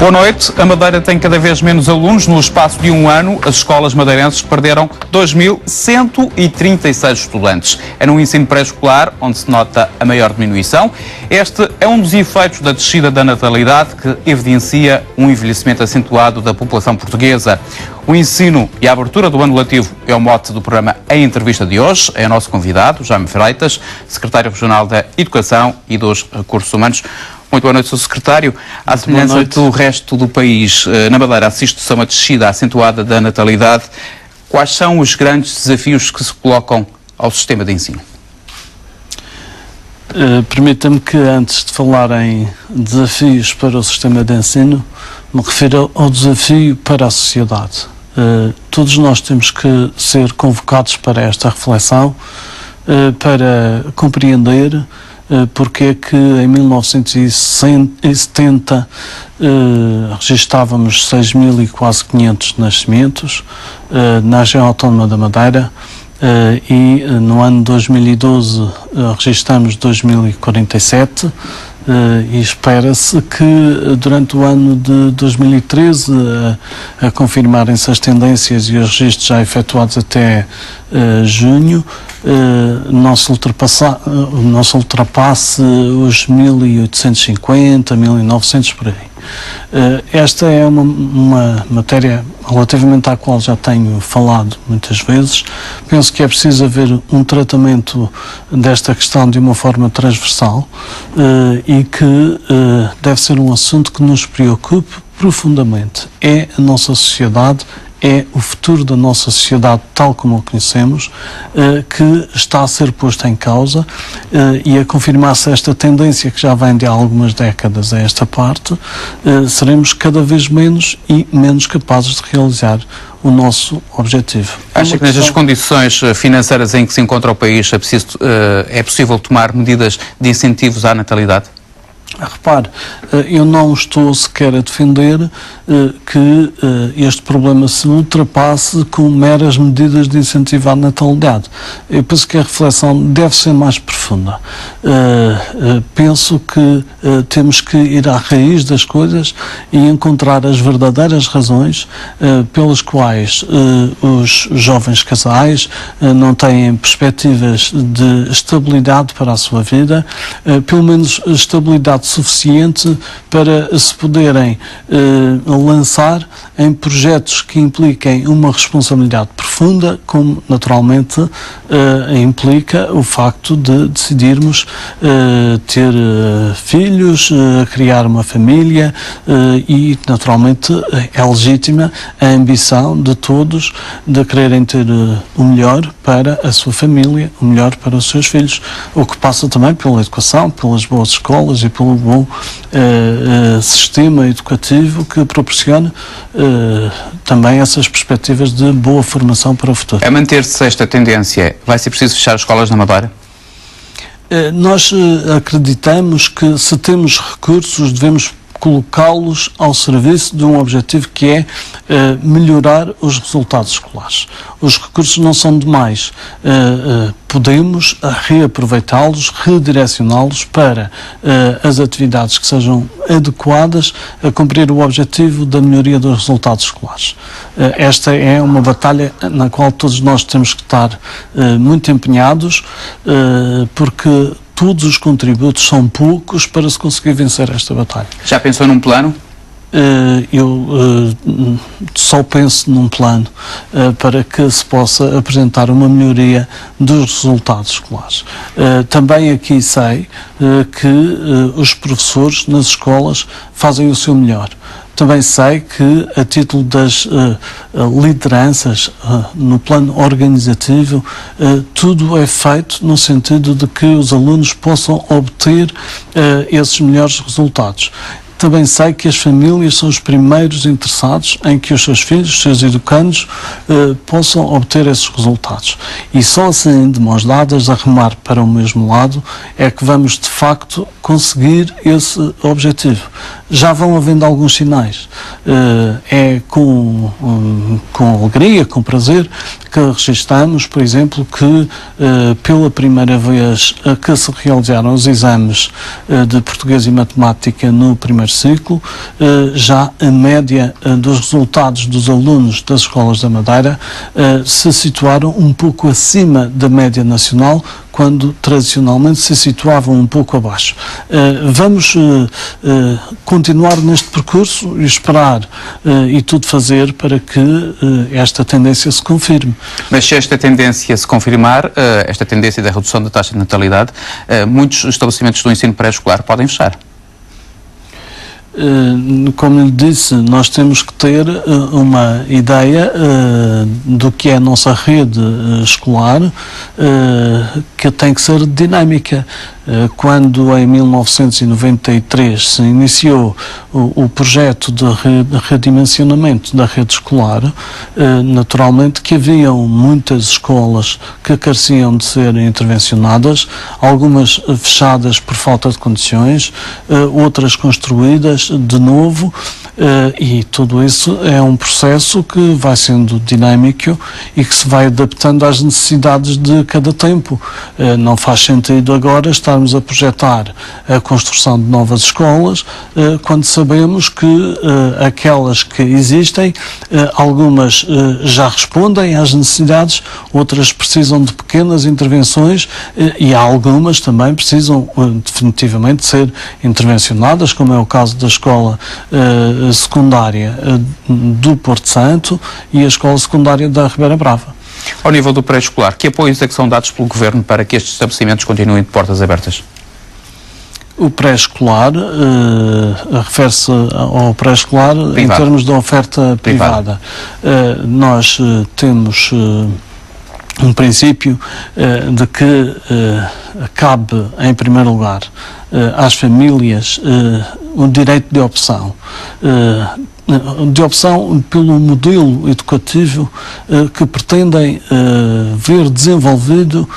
Boa noite. A Madeira tem cada vez menos alunos. No espaço de um ano, as escolas madeirenses perderam 2.136 estudantes. É no ensino pré-escolar onde se nota a maior diminuição. Este é um dos efeitos da descida da natalidade que evidencia um envelhecimento acentuado da população portuguesa. O ensino e a abertura do ano letivo é o mote do programa Em Entrevista de hoje. É o nosso convidado, Jaime Freitas, Secretário Regional da Educação e dos Recursos Humanos. Muito boa noite, Sr. Secretário. À semelhança do resto do país, na Madeira assiste-se a uma descida acentuada da natalidade. Quais são os grandes desafios que se colocam ao sistema de ensino? Permita-me que, antes de falar em desafios para o sistema de ensino, me refira ao desafio para a sociedade. Todos nós temos que ser convocados para esta reflexão, para compreender porque é que em 1970 registávamos 6.500 nascimentos na região autónoma da Madeira e no ano 2012 registramos 2.047 e espera-se que durante o ano de 2013, a confirmarem-se as tendências e os registros já efetuados até junho, não se ultrapasse os 1.850, 1.900 por aí. Esta é uma matéria relativamente à qual já tenho falado muitas vezes. Penso que é preciso haver um tratamento desta questão de uma forma transversal e que deve ser um assunto que nos preocupe profundamente. É a nossa sociedade, é o futuro da nossa sociedade tal como a conhecemos, que está a ser posto em causa e a confirmar-se esta tendência que já vem de algumas décadas a esta parte, seremos cada vez menos e menos capazes de realizar o nosso objetivo. Acha que nestas condições financeiras em que se encontra o país é possível tomar medidas de incentivos à natalidade? Repare, eu não estou sequer a defender que este problema se ultrapasse com meras medidas de incentivo à natalidade. Eu penso que a reflexão deve ser mais profunda. Penso que temos que ir à raiz das coisas e encontrar as verdadeiras razões pelas quais os jovens casais não têm perspectivas de estabilidade para a sua vida, pelo menos estabilidade suficiente para se poderem lançar em projetos que impliquem uma responsabilidade profunda, como naturalmente implica o facto de decidirmos ter filhos, criar uma família e naturalmente é legítima a ambição de todos de quererem ter o melhor para a sua família, o melhor para os seus filhos, o que passa também pela educação, pelas boas escolas e pelo bom sistema educativo que proporciona também essas perspectivas de boa formação para o futuro. A manter-se esta tendência, vai ser preciso fechar escolas na Madeira? Nós acreditamos que se temos recursos devemos colocá-los ao serviço de um objetivo que é melhorar os resultados escolares. Os recursos não são demais. Podemos reaproveitá-los, redirecioná-los para as atividades que sejam adequadas a cumprir o objetivo da melhoria dos resultados escolares. Esta é uma batalha na qual todos nós temos que estar muito empenhados, porque todos os contributos são poucos para se conseguir vencer esta batalha. Já pensou num plano? Eu só penso num plano para que se possa apresentar uma melhoria dos resultados escolares. Também aqui sei que os professores nas escolas fazem o seu melhor. Também sei que, a título das lideranças no plano organizativo, tudo é feito no sentido de que os alunos possam obter esses melhores resultados. Também sei que as famílias são os primeiros interessados em que os seus filhos, os seus educandos, possam obter esses resultados. E só assim, de mãos dadas, a remar para o mesmo lado, é que vamos, de facto, conseguir esse objetivo. Já vão havendo alguns sinais. É com alegria, com prazer, que registramos, por exemplo, que pela primeira vez que se realizaram os exames de português e matemática no primeiro ciclo, já a média dos resultados dos alunos das escolas da Madeira se situaram um pouco acima da média nacional, quando tradicionalmente se situavam um pouco abaixo. Vamos continuar neste percurso e esperar e tudo fazer para que esta tendência se confirme. Mas se esta tendência se confirmar, esta tendência da redução da taxa de natalidade, muitos estabelecimentos do ensino pré-escolar podem fechar. Como lhe disse, nós temos que ter uma ideia do que é a nossa rede escolar, que tem que ser dinâmica. Quando em 1993 se iniciou o projeto de redimensionamento da rede escolar, naturalmente que haviam muitas escolas que careciam de ser intervencionadas, algumas fechadas por falta de condições, outras construídas de novo, e tudo isso é um processo que vai sendo dinâmico e que se vai adaptando às necessidades de cada tempo. Não faz sentido agora estarmos a projetar a construção de novas escolas quando sabemos que aquelas que existem, algumas já respondem às necessidades, outras precisam de pequenas intervenções e algumas também precisam definitivamente ser intervencionadas, como é o caso da escola secundária do Porto Santo e a escola secundária da Ribeira Brava. Ao nível do pré-escolar, que apoios é que são dados pelo Governo para que estes estabelecimentos continuem de portas abertas? O pré-escolar refere-se ao pré-escolar em termos de oferta privada. Nós temos um princípio de que cabe, em primeiro lugar, às famílias o direito de opção pelo modelo educativo que pretendem ver desenvolvido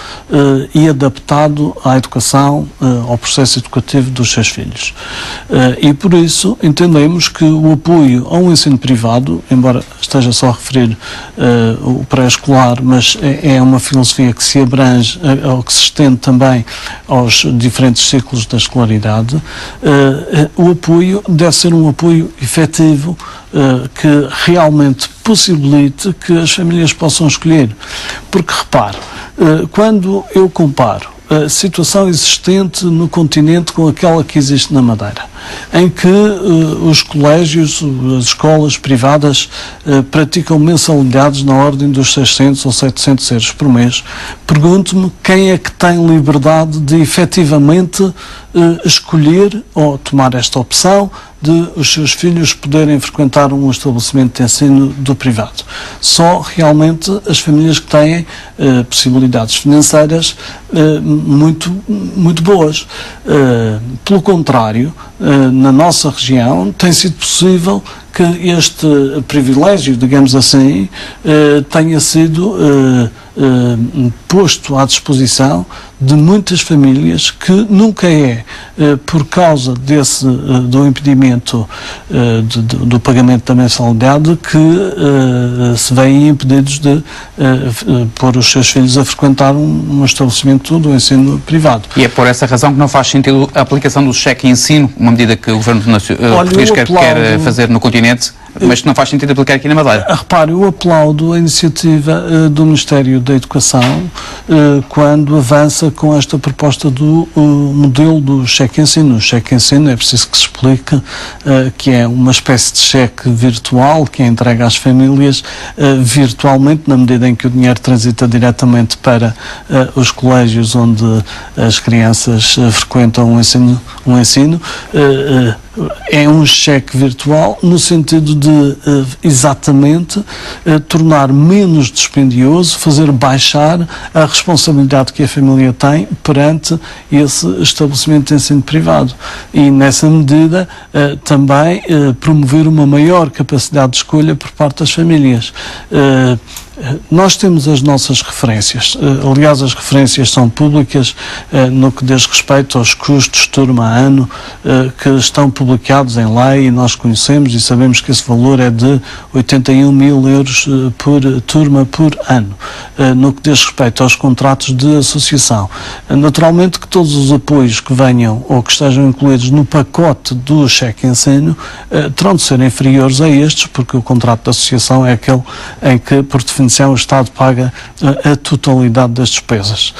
e adaptado à educação, ao processo educativo dos seus filhos. E por isso entendemos que o apoio ao ensino privado, embora esteja só a referir o pré-escolar, mas é uma filosofia que se abrange, ou que se estende também aos diferentes ciclos da escolaridade, o apoio deve ser um apoio efetivo, que realmente possibilite que as famílias possam escolher. Porque, repare, quando eu comparo a situação existente no continente com aquela que existe na Madeira, em que os colégios, as escolas privadas praticam mensalidades na ordem dos 600 ou 700 euros por mês, pergunto-me quem é que tem liberdade de efetivamente escolher ou tomar esta opção de os seus filhos poderem frequentar um estabelecimento de ensino do privado. Só realmente as famílias que têm possibilidades financeiras muito boas. Pelo contrário, na nossa região tem sido possível que este privilégio, digamos assim, tenha sido posto à disposição de muitas famílias, que nunca é por causa do impedimento do pagamento da mensalidade que se veem impedidos de pôr os seus filhos a frequentar um estabelecimento do ensino privado. E é por essa razão que não faz sentido a aplicação do cheque ensino, uma medida que o Governo português quer fazer no continente, mas que não faz sentido aplicar aqui na Madeira. Repare, eu aplaudo a iniciativa do Ministério da Educação quando avança com esta proposta do modelo do cheque ensino. O cheque ensino é preciso que se explique que é uma espécie de cheque virtual que é entregue às famílias virtualmente, na medida em que o dinheiro transita diretamente para os colégios onde as crianças frequentam um ensino. É um cheque virtual no sentido de exatamente tornar menos dispendioso, fazer baixar a responsabilidade que a família tem perante esse estabelecimento de ensino privado e, nessa medida, também promover uma maior capacidade de escolha por parte das famílias. Nós temos as nossas referências, aliás as referências são públicas no que diz respeito aos custos turma a ano que estão publicados em lei e nós conhecemos e sabemos que esse valor é de 81 mil euros por turma por ano, no que diz respeito aos contratos de associação. Naturalmente que todos os apoios que venham ou que estejam incluídos no pacote do cheque ensino terão de ser inferiores a estes, porque o contrato de associação é aquele em que, por definição, o Estado paga a totalidade das despesas.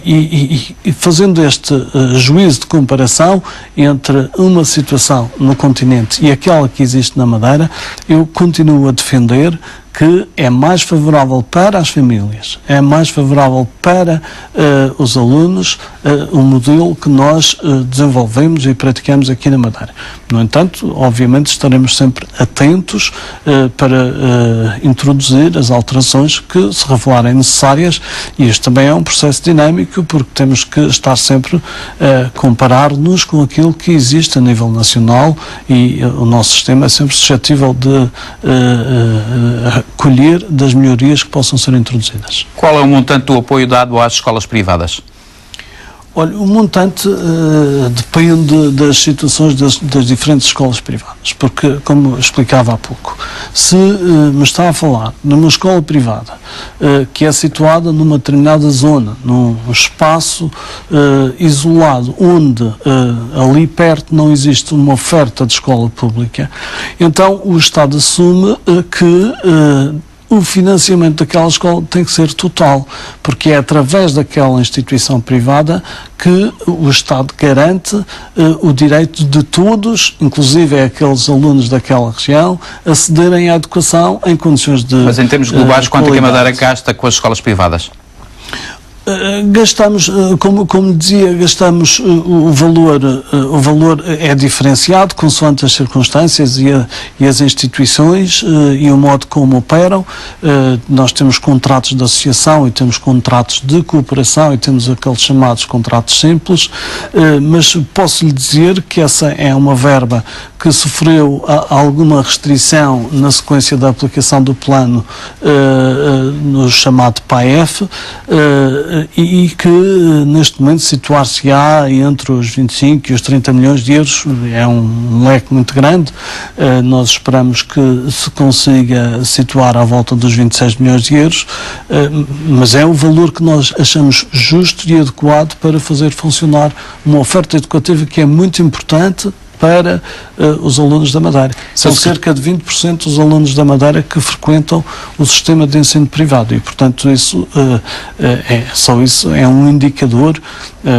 E fazendo este juízo de comparação entre uma situação no continente e aquela que existe na Madeira, eu continuo a defender que é mais favorável para as famílias, é mais favorável para os alunos o modelo que nós desenvolvemos e praticamos aqui na Madeira. No entanto, obviamente estaremos sempre atentos para introduzir as alterações que se revelarem necessárias, e este também é um processo dinâmico, porque temos que estar sempre a comparar-nos com aquilo que existe a nível nacional, e o nosso sistema é sempre suscetível de colher das melhorias que possam ser introduzidas. Qual é o montante do apoio dado às escolas privadas? Olha, o montante depende das situações das diferentes escolas privadas, porque, como explicava há pouco, se me está a falar numa escola privada que é situada numa determinada zona, num espaço isolado, onde ali perto não existe uma oferta de escola pública, então o Estado assume que o financiamento daquela escola tem que ser total, porque é através daquela instituição privada que o Estado garante o direito de todos, inclusive aqueles alunos daquela região, acederem à educação em condições de Mas em termos globais, quanto é que a Madeira gasta com as escolas privadas? Gastamos, como dizia, gastamos o valor é diferenciado consoante as circunstâncias e as instituições e o modo como operam. Nós temos contratos de associação e temos contratos de cooperação e temos aqueles chamados contratos simples, mas posso lhe dizer que essa é uma verba que sofreu alguma restrição na sequência da aplicação do plano no chamado PAEF, e que neste momento situar-se-á entre os 25 e os 30 milhões de euros. É um leque muito grande. Nós esperamos que se consiga situar à volta dos 26 milhões de euros, mas é o valor que nós achamos justo e adequado para fazer funcionar uma oferta educativa que é muito importante para os alunos da Madeira. São cerca de 20% dos alunos da Madeira que frequentam o sistema de ensino privado e, portanto, isso é um indicador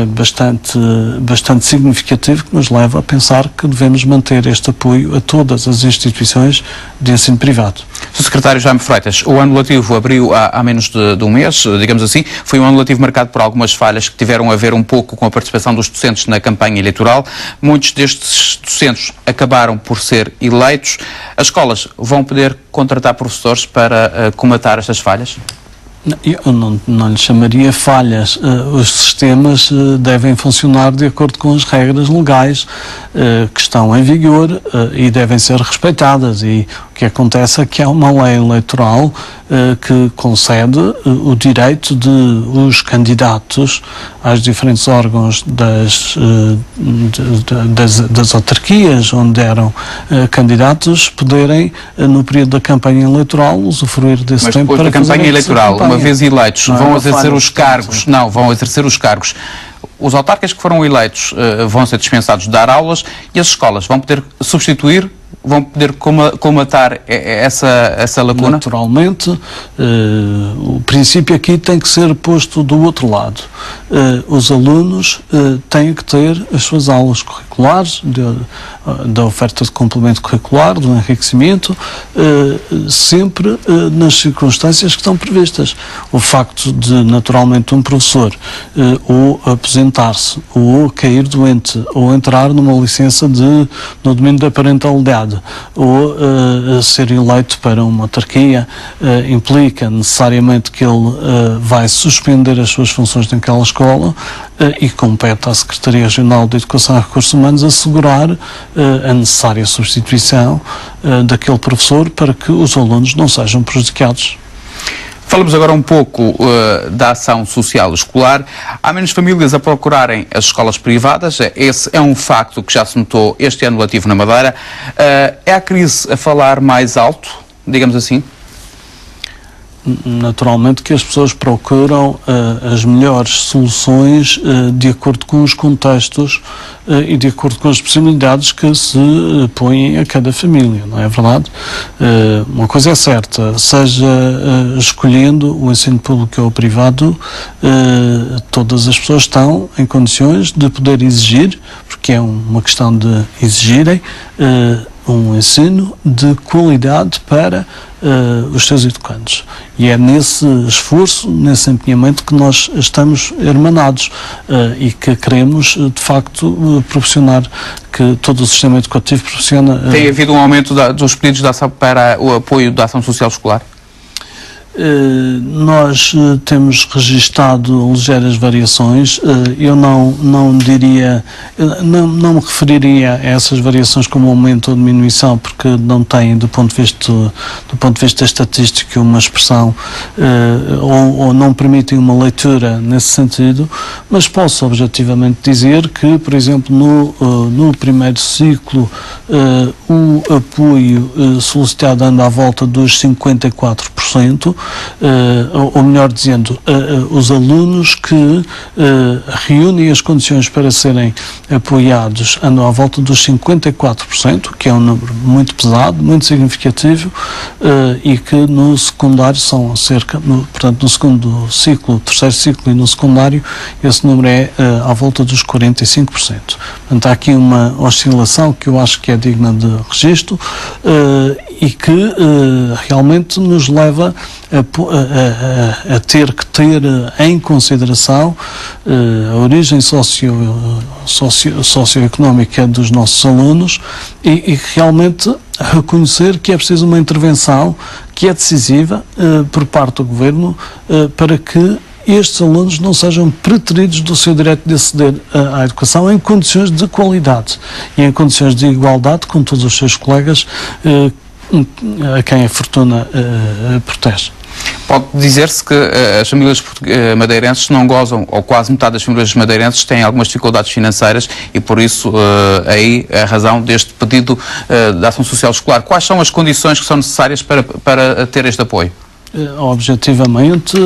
bastante significativo que nos leva a pensar que devemos manter este apoio a todas as instituições de ensino privado. Sr. Secretário Jaime Freitas, o ano letivo abriu há menos de um mês, digamos assim. Foi um ano letivo marcado por algumas falhas que tiveram a ver um pouco com a participação dos docentes na campanha eleitoral. Muitos destes docentes acabaram por ser eleitos. As escolas vão poder contratar professores para comatar estas falhas? Eu não lhe chamaria falhas. Os sistemas devem funcionar de acordo com as regras legais que estão em vigor e devem ser respeitadas. E o que acontece é que há uma lei eleitoral que concede o direito de os candidatos aos diferentes órgãos das autarquias onde eram candidatos poderem, no período da campanha eleitoral, usufruir desse tempo para fazer a campanha eleitoral. Uma vez eleitos, vão exercer os cargos. Não, vão exercer os cargos. Os autarcas que foram eleitos vão ser dispensados de dar aulas e as escolas vão poder substituir, vão poder comatar essa lacuna? Naturalmente, o princípio aqui tem que ser posto do outro lado. Os alunos têm que ter as suas aulas curriculares, da oferta de complemento curricular, do enriquecimento, sempre nas circunstâncias que estão previstas. O facto de, naturalmente, um professor ou aposentar-se, ou cair doente, ou entrar numa licença no domínio da parentalidade, ou ser eleito para uma autarquia, implica necessariamente que ele vai suspender as suas funções naquela escola e compete à Secretaria Regional de Educação e Recursos Humanos assegurar a necessária substituição daquele professor para que os alunos não sejam prejudicados. Falamos agora um pouco da ação social escolar. Há menos famílias a procurarem as escolas privadas. Esse é um facto que já se notou este ano letivo na Madeira. É a crise a falar mais alto, digamos assim? Naturalmente que as pessoas procuram as melhores soluções de acordo com os contextos e de acordo com as possibilidades que se põem a cada família, não é verdade? Uma coisa é certa, seja escolhendo o ensino público ou privado, todas as pessoas estão em condições de poder exigir, porque é uma questão de exigirem, um ensino de qualidade para os seus educandos. E é nesse esforço, nesse empenhamento que nós estamos hermanados e que queremos, de facto, proporcionar que todo o sistema educativo proporciona... Tem havido um aumento dos pedidos de ação para o apoio da ação social escolar? Nós temos registado ligeiras variações. Eu não diria, não me referiria a essas variações como aumento ou diminuição, porque não tem, do ponto de vista estatístico, uma expressão ou não permitem uma leitura nesse sentido, mas posso objetivamente dizer que, por exemplo, no primeiro ciclo, o apoio solicitado anda à volta dos 54%, ou melhor dizendo, os alunos que reúnem as condições para serem apoiados andam à volta dos 54%, que é um número muito pesado, muito significativo, e que no secundário são portanto, no segundo ciclo, terceiro ciclo e no secundário, esse número é à volta dos 45%. Portanto, há aqui uma oscilação que eu acho que é digna de registro e que realmente nos leva a ter que ter em consideração a origem socioeconómica dos nossos alunos e realmente reconhecer que é preciso uma intervenção que é decisiva por parte do Governo para que estes alunos não sejam preteridos do seu direito de aceder à educação em condições de qualidade e em condições de igualdade com todos os seus colegas a quem a fortuna protege. Pode dizer-se que as famílias madeirenses não gozam, ou quase metade das famílias madeirenses têm algumas dificuldades financeiras e por isso aí é a razão deste pedido da ação social escolar. Quais são as condições que são necessárias para ter este apoio? Objetivamente,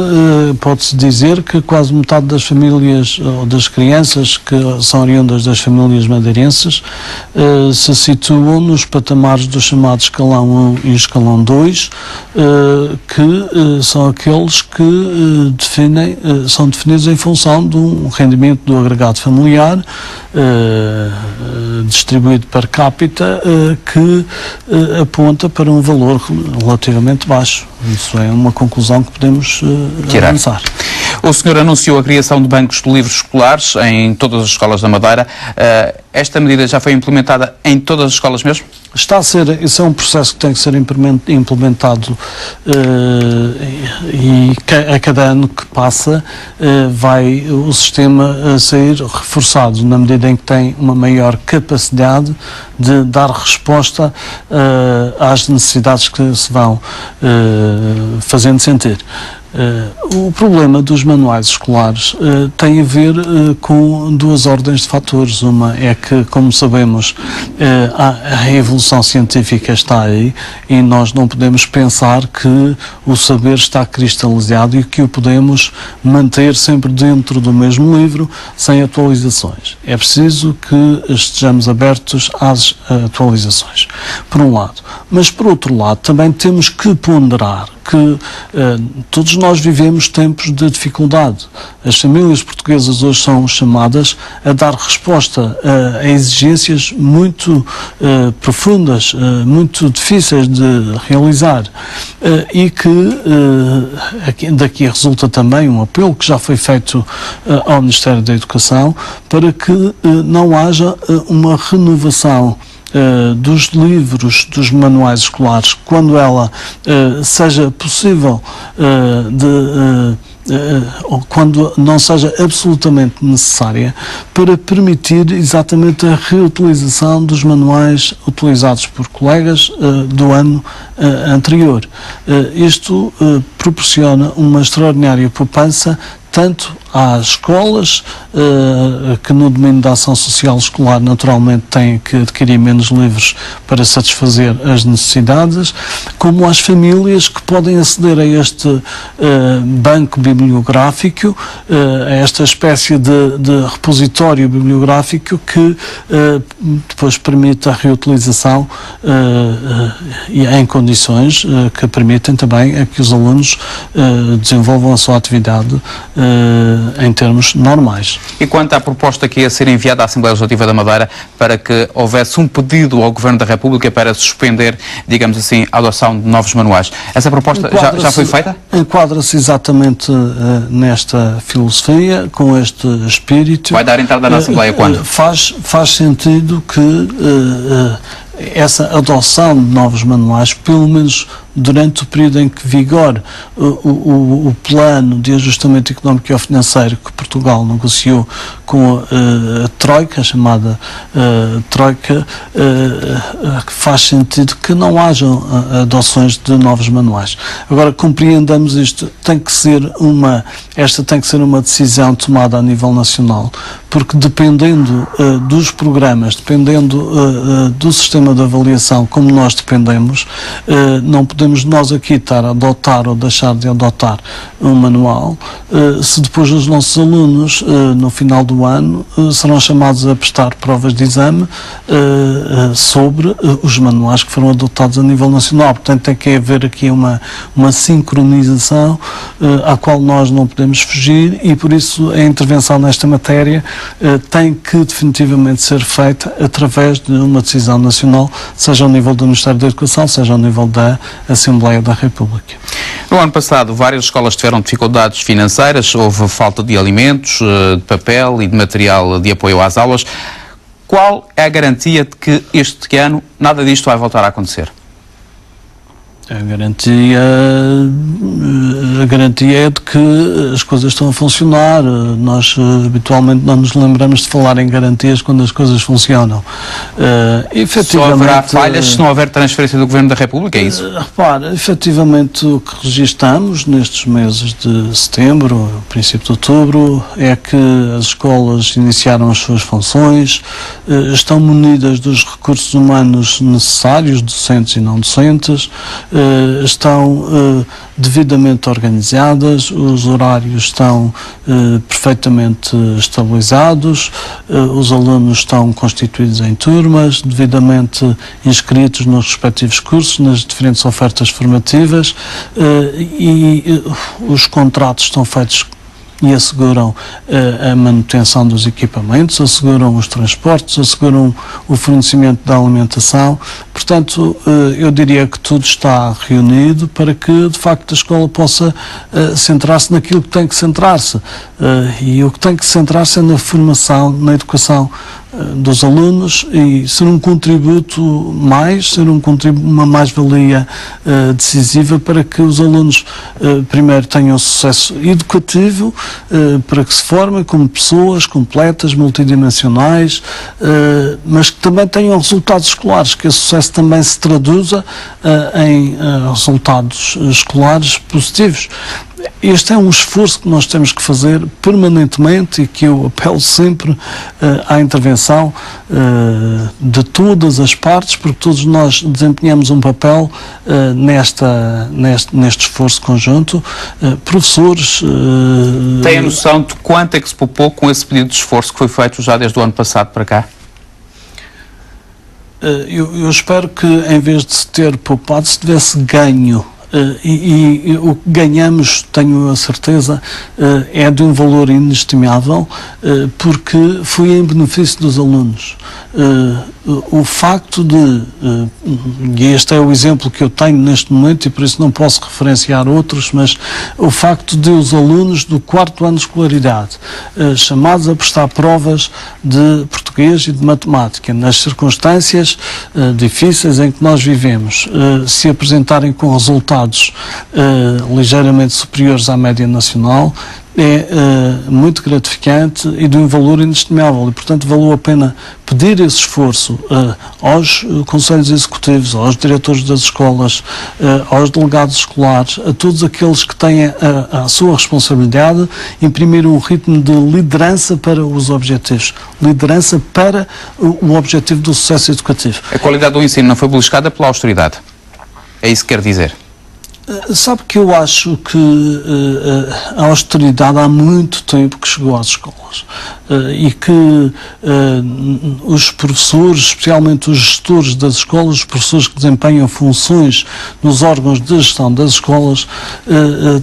pode-se dizer que quase metade das famílias ou das crianças que são oriundas das famílias madeirenses se situam nos patamares do chamado escalão 1 e escalão 2, que são aqueles que são definidos em função de um rendimento do agregado familiar distribuído per capita que aponta para um valor relativamente baixo. Isso é uma conclusão que podemos avançar. O senhor anunciou a criação de bancos de livros escolares em todas as escolas da Madeira. Esta medida já foi implementada em todas as escolas mesmo? Está a ser, isso é um processo que tem que ser implementado e a cada ano que passa vai o sistema sair reforçado na medida em que tem uma maior capacidade de dar resposta às necessidades que se vão fazendo sentir. O problema dos manuais escolares tem a ver com duas ordens de fatores. Uma é que, como sabemos, a evolução científica está aí e nós não podemos pensar que o saber está cristalizado e que o podemos manter sempre dentro do mesmo livro, sem atualizações. É preciso que estejamos abertos às atualizações, por um lado. Mas, por outro lado, também temos que ponderar que todos nós vivemos tempos de dificuldade. As famílias portuguesas hoje são chamadas a dar resposta a exigências muito profundas, muito difíceis de realizar e que daqui resulta também um apelo que já foi feito ao Ministério da Educação para que não haja uma renovação dos livros, dos manuais escolares, quando ela seja possível quando não seja absolutamente necessária, para permitir exatamente a reutilização dos manuais utilizados por colegas do ano anterior. Isto proporciona uma extraordinária poupança tanto às escolas, que no domínio da ação social escolar naturalmente têm que adquirir menos livros para satisfazer as necessidades, como às famílias que podem aceder a este banco bibliográfico, a esta espécie de repositório bibliográfico que depois permite a reutilização e em condições que permitem também a que os alunos desenvolvam a sua atividade em termos normais. E quanto à proposta que ia ser enviada à Assembleia Legislativa da Madeira para que houvesse um pedido ao Governo da República para suspender, digamos assim, a adoção de novos manuais, essa proposta já foi feita? Enquadra-se exatamente nesta filosofia, com este espírito. Vai dar entrada na Assembleia quando? Faz sentido que essa adoção de novos manuais, pelo menos durante o período em que vigore o plano de ajustamento económico e financeiro que Portugal negociou com a Troika, a chamada Troika, que faz sentido que não hajam adoções de novos manuais. Agora, compreendamos isto, esta tem que ser uma decisão tomada a nível nacional, porque dependendo dos programas, dependendo do sistema de avaliação, como nós dependemos, não podemos nós aqui estar a adotar ou deixar de adotar um manual, se depois os nossos alunos, no final do ano, serão chamados a prestar provas de exame sobre os manuais que foram adotados a nível nacional. Portanto, tem que haver aqui uma sincronização à qual nós não podemos fugir e, por isso, a intervenção nesta matéria tem que definitivamente ser feita através de uma decisão nacional, seja ao nível do Ministério da Educação, seja ao nível da Assembleia da República. No ano passado, várias escolas tiveram dificuldades financeiras, houve falta de alimentos, de papel e de material de apoio às aulas. Qual é a garantia de que este ano nada disto vai voltar a acontecer? A garantia é de que as coisas estão a funcionar. Nós habitualmente não nos lembramos de falar em garantias quando as coisas funcionam. Só haverá falhas se não houver transferência do Governo da República, é isso? Repara, efetivamente o que registamos nestes meses de setembro, princípio de outubro, é que as escolas iniciaram as suas funções, estão munidas dos recursos humanos necessários, docentes e não docentes, estão devidamente organizadas, os horários estão perfeitamente estabilizados, os alunos estão constituídos em turmas, devidamente inscritos nos respectivos cursos, nas diferentes ofertas formativas, e os contratos estão feitos e asseguram a manutenção dos equipamentos, asseguram os transportes, asseguram o fornecimento da alimentação. Portanto, eu diria que tudo está reunido para que, de facto, a escola possa centrar-se naquilo que tem que centrar-se. E o que tem que centrar-se é na formação, na educação dos alunos e ser um contributo uma mais-valia decisiva para que os alunos primeiro tenham sucesso educativo, para que se formem como pessoas completas, multidimensionais, mas que também tenham resultados escolares, que esse sucesso também se traduza em resultados escolares positivos. Este é um esforço que nós temos que fazer permanentemente e que eu apelo sempre à intervenção de todas as partes, porque todos nós desempenhamos um papel neste esforço conjunto. Professores... Tem a noção de quanto é que se poupou com esse pedido de esforço que foi feito já desde o ano passado para cá? Eu espero que, em vez de se ter poupado, se tivesse ganho. E o que ganhamos, tenho a certeza, é de um valor inestimável, porque foi em benefício dos alunos. O facto de, e este é o exemplo que eu tenho neste momento e por isso não posso referenciar outros, mas o facto de os alunos do 4º ano de escolaridade, chamados a prestar provas de português e de matemática, nas circunstâncias difíceis em que nós vivemos se apresentarem com resultados ligeiramente superiores à média nacional, é muito gratificante e de um valor inestimável, e portanto valeu a pena pedir esse esforço aos conselhos executivos, aos diretores das escolas, aos delegados escolares, a todos aqueles que têm a sua responsabilidade, imprimir um ritmo de liderança para os objetivos, liderança para o objetivo do sucesso educativo. A qualidade do ensino não foi beliscada pela austeridade, é isso que quer dizer? Sabe que eu acho que a austeridade há muito tempo que chegou às escolas e que os professores, especialmente os gestores das escolas, os professores que desempenham funções nos órgãos de gestão das escolas,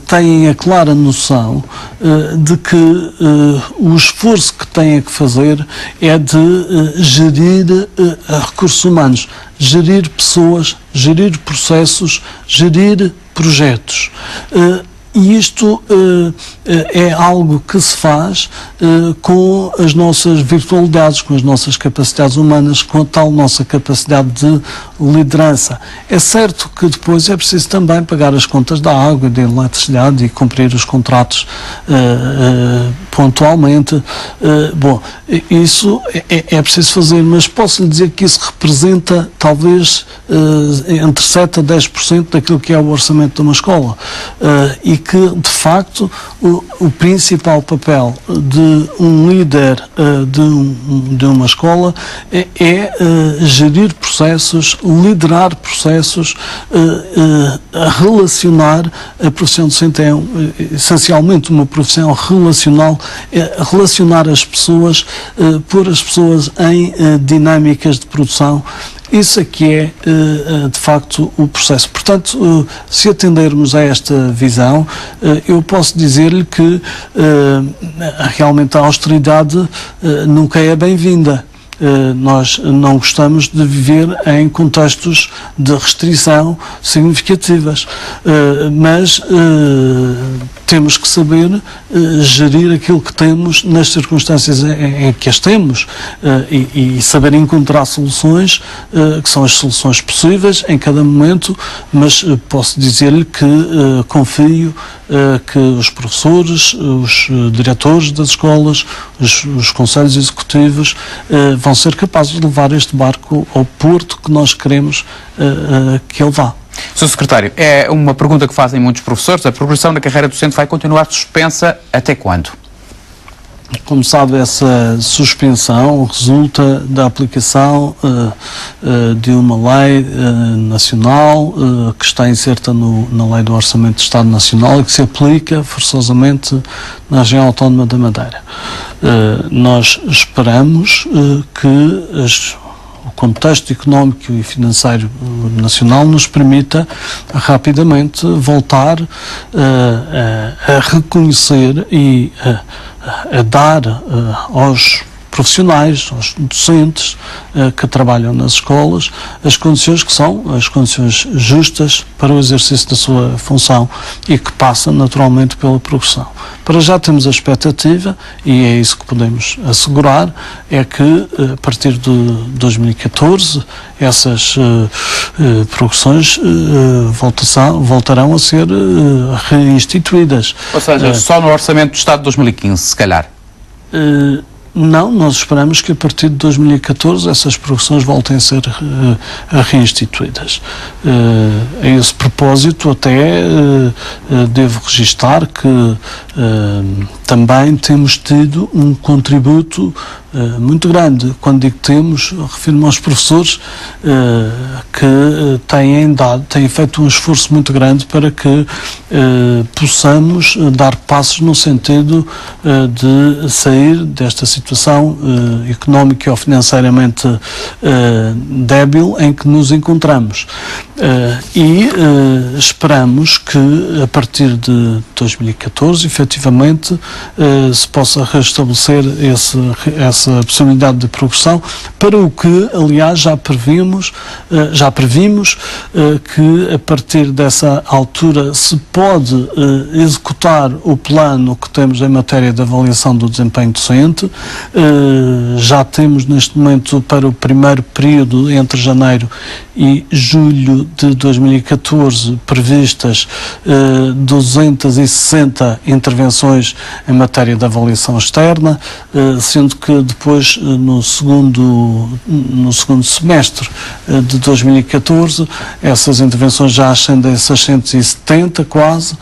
têm a clara noção de que o esforço que têm que fazer é de gerir recursos humanos, gerir pessoas, gerir processos, gerir projetos. E isto é algo que se faz com as nossas virtualidades, com as nossas capacidades humanas, com a tal nossa capacidade de liderança. É certo que depois é preciso também pagar as contas da água, da eletricidade e cumprir os contratos pontualmente. Bom, isso é preciso fazer, mas posso lhe dizer que isso representa talvez entre 7% a 10% daquilo que é o orçamento de uma escola. E que, de facto, o principal papel de um líder de uma escola é gerir processos, liderar processos, relacionar. A profissão docente é essencialmente uma profissão relacional, relacionar as pessoas, pôr as pessoas em dinâmicas de produção. Isso aqui é, de facto, o processo. Portanto, se atendermos a esta visão, eu posso dizer-lhe que realmente a austeridade nunca é bem-vinda. Nós não gostamos de viver em contextos de restrição significativas, mas temos que saber gerir aquilo que temos nas circunstâncias em que as temos e saber encontrar soluções que são as soluções possíveis em cada momento, mas posso dizer-lhe que confio que os professores, os diretores das escolas, os conselhos executivos vão ser capazes de levar este barco ao porto que nós queremos que ele vá. Sr. Secretário, é uma pergunta que fazem muitos professores. A progressão da carreira docente vai continuar suspensa até quando? Como sabe, essa suspensão resulta da aplicação de uma lei nacional que está inserta na Lei do Orçamento do Estado Nacional e que se aplica forçosamente na região autónoma da Madeira. Nós esperamos que o contexto económico e financeiro nacional nos permita rapidamente voltar a reconhecer e a dar aos profissionais, aos docentes que trabalham nas escolas, as condições que são as condições justas para o exercício da sua função e que passa naturalmente pela progressão. Para já temos a expectativa, e é isso que podemos assegurar, é que a partir de 2014 essas progressões voltarão a ser reinstituídas. Ou seja, só no Orçamento do Estado de 2015, se calhar? Não, nós esperamos que a partir de 2014 essas progressões voltem a ser reinstituídas. A esse propósito, até devo registar que também temos tido um contributo muito grande. Quando digo temos, refiro-me aos professores que têm feito um esforço muito grande para que possamos dar passos no sentido de sair desta situação económica ou financeiramente débil em que nos encontramos. E esperamos que a partir de 2014, efetivamente, se possa restabelecer essa essa possibilidade de progressão, para o que, aliás, já previmos que a partir dessa altura se pode executar o plano que temos em matéria de avaliação do desempenho docente. Já temos neste momento, para o primeiro período entre janeiro e julho de 2014, previstas 260 intervenções em matéria de avaliação externa, sendo que depois, no segundo semestre de 2014, essas intervenções já ascendem a 670 quase.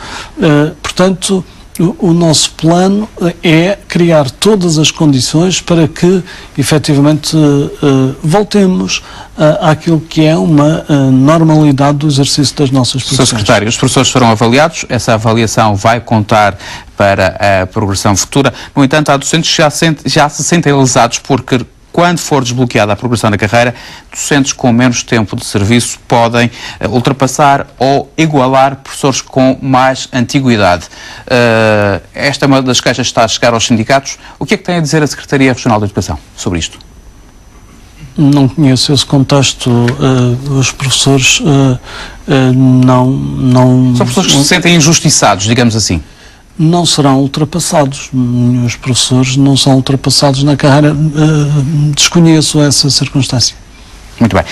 Portanto, o nosso plano é criar todas as condições para que, efetivamente, voltemos àquilo que é uma normalidade do exercício das nossas profissões. Sr. Secretário, os professores foram avaliados, essa avaliação vai contar para a progressão futura. No entanto, há docentes que já se sentem lesados porque, quando for desbloqueada a progressão da carreira, docentes com menos tempo de serviço podem ultrapassar ou igualar professores com mais antiguidade. Esta é uma das queixas que está a chegar aos sindicatos. O que é que tem a dizer a Secretaria Regional de Educação sobre isto? Não conheço esse contexto. Os professores não... São professores que se sentem injustiçados, digamos assim. Não serão ultrapassados. Os professores não são ultrapassados na carreira. Desconheço essa circunstância. Muito bem.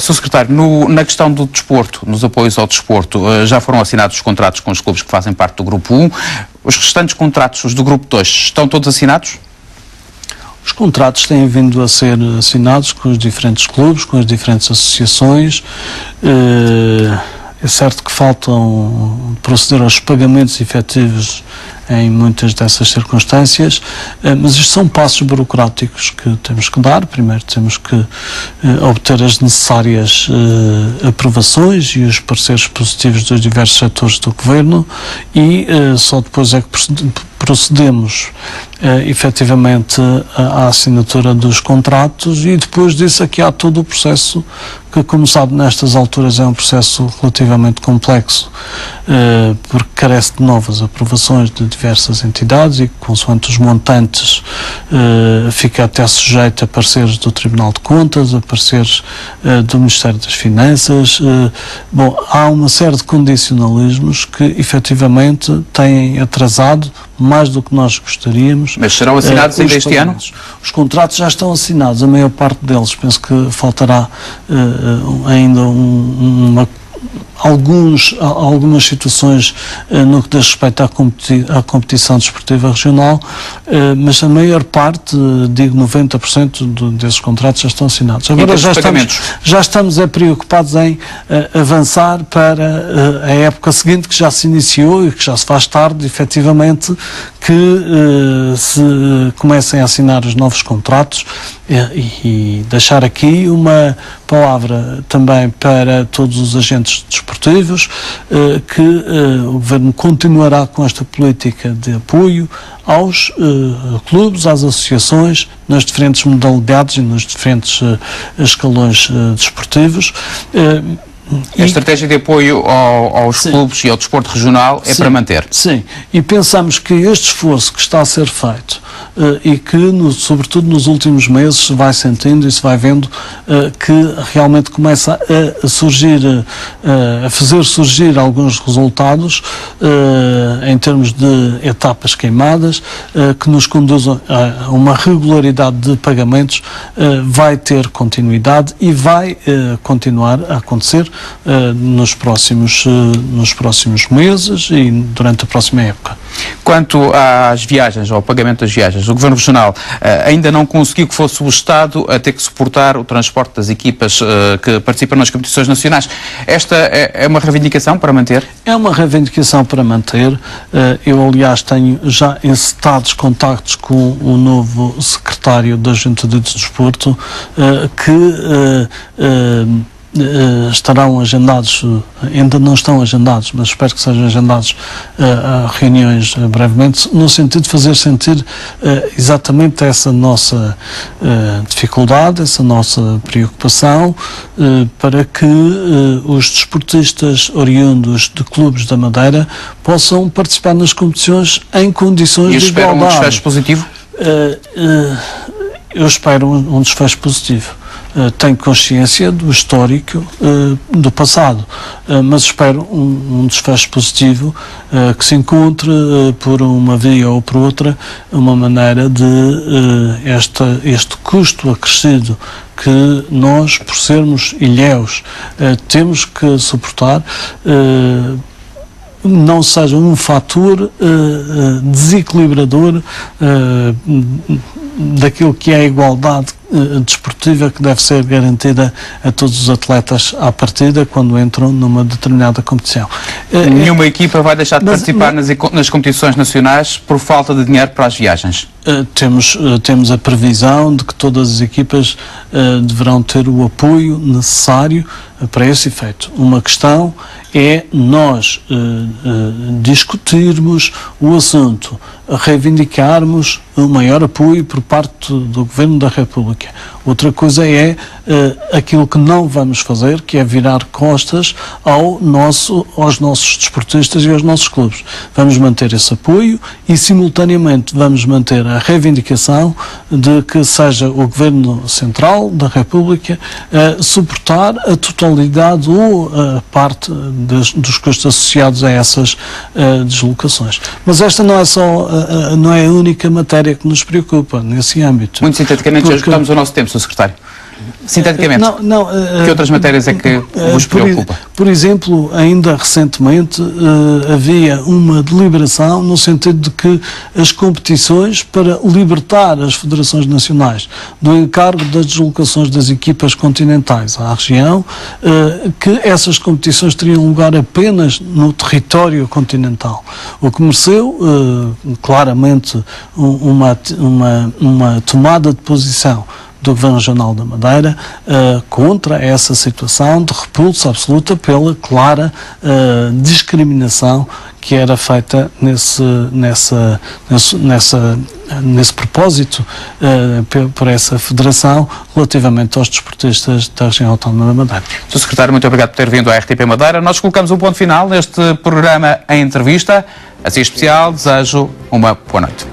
Sr. Secretário, na questão do desporto, nos apoios ao desporto, já foram assinados os contratos com os clubes que fazem parte do Grupo 1. Os restantes contratos, os do Grupo 2, estão todos assinados? Os contratos têm vindo a ser assinados com os diferentes clubes, com as diferentes associações. É certo que faltam proceder aos pagamentos efetivos em muitas dessas circunstâncias, mas isto são passos burocráticos que temos que dar. Primeiro temos que obter as necessárias aprovações e os pareceres positivos dos diversos setores do Governo e só depois é que procedemos efetivamente à assinatura dos contratos, e depois disso aqui há todo o processo que, como sabe, nestas alturas é um processo relativamente complexo, porque carece de novas aprovações de diversas entidades e, consoante os montantes, fica até sujeito a pareceres do Tribunal de Contas, a pareceres do Ministério das Finanças. Bom, há uma série de condicionalismos que efetivamente têm atrasado mais do que nós gostaríamos. Mas serão assinados ainda este ano? Os contratos já estão assinados, a maior parte deles. Penso que faltará ainda algumas situações no que diz respeito à competição desportiva regional, mas a maior parte, digo 90% desses contratos já estão assinados. Agora já estamos preocupados em avançar para a época seguinte, que já se iniciou e que já se faz tarde, efetivamente, que se comecem a assinar os novos contratos, e deixar aqui uma palavra também para todos os agentes desportivos, que o Governo continuará com esta política de apoio aos clubes, às associações, nas diferentes modalidades e nos diferentes escalões desportivos. A estratégia de apoio aos clubes e ao desporto regional é para manter? Sim, e pensamos que este esforço que está a ser feito e que, sobretudo nos últimos meses, se vai sentindo e se vai vendo que realmente começa a surgir, a fazer surgir alguns resultados em termos de etapas queimadas, que nos conduzam a uma regularidade de pagamentos, vai ter continuidade e vai continuar a acontecer nos próximos meses e durante a próxima época. Quanto às viagens, ao pagamento das viagens, o Governo Regional ainda não conseguiu que fosse o Estado a ter que suportar o transporte das equipas que participam nas competições nacionais. Esta é uma reivindicação para manter? É uma reivindicação para manter. Eu, aliás, tenho já encetados contactos com o novo secretário da Juventude e do Desporto, que estarão agendados, ainda não estão agendados, mas espero que sejam agendados reuniões brevemente, no sentido de fazer sentir exatamente essa nossa dificuldade, essa nossa preocupação, para que os desportistas oriundos de clubes da Madeira possam participar nas competições em condições de igualdade. E esperam um desfecho positivo? eu espero um desfecho positivo. Tenho consciência do histórico do passado, mas espero um desfecho positivo que se encontre por uma via ou por outra uma maneira de este custo acrescido que nós, por sermos ilhéus, temos que suportar, não seja um fator desequilibrador daquilo que é a igualdade desportiva que deve ser garantida a todos os atletas à partida quando entram numa determinada competição. Nenhuma equipa vai deixar de participar nas competições nacionais por falta de dinheiro para as viagens? Temos a previsão de que todas as equipas deverão ter o apoio necessário para esse efeito. Uma questão é nós discutirmos o assunto, reivindicarmos o maior apoio por parte do Governo da República. Outra coisa é aquilo que não vamos fazer, que é virar costas aos nossos desportistas e aos nossos clubes. Vamos manter esse apoio e, simultaneamente, vamos manter a reivindicação de que seja o Governo Central da República suportar a totalidade ou a parte dos custos associados a essas deslocações. Mas esta não é a única matéria que nos preocupa nesse âmbito. Muito sinteticamente, já esgotamos o nosso tempo, Sr. Secretário. Sinteticamente, que outras matérias é que vos preocupa? Por exemplo, ainda recentemente havia uma deliberação no sentido de que as competições, para libertar as federações nacionais do encargo das deslocações das equipas continentais à região, que essas competições teriam lugar apenas no território continental, o que mereceu claramente uma tomada de posição do Governo Regional da Madeira contra essa situação de repulsa absoluta pela clara discriminação que era feita nesse propósito por essa federação relativamente aos desportistas da região autónoma da Madeira. Sr. Secretário, muito obrigado por ter vindo à RTP Madeira. Nós colocamos um ponto final neste programa em entrevista. Assim especial, desejo uma boa noite.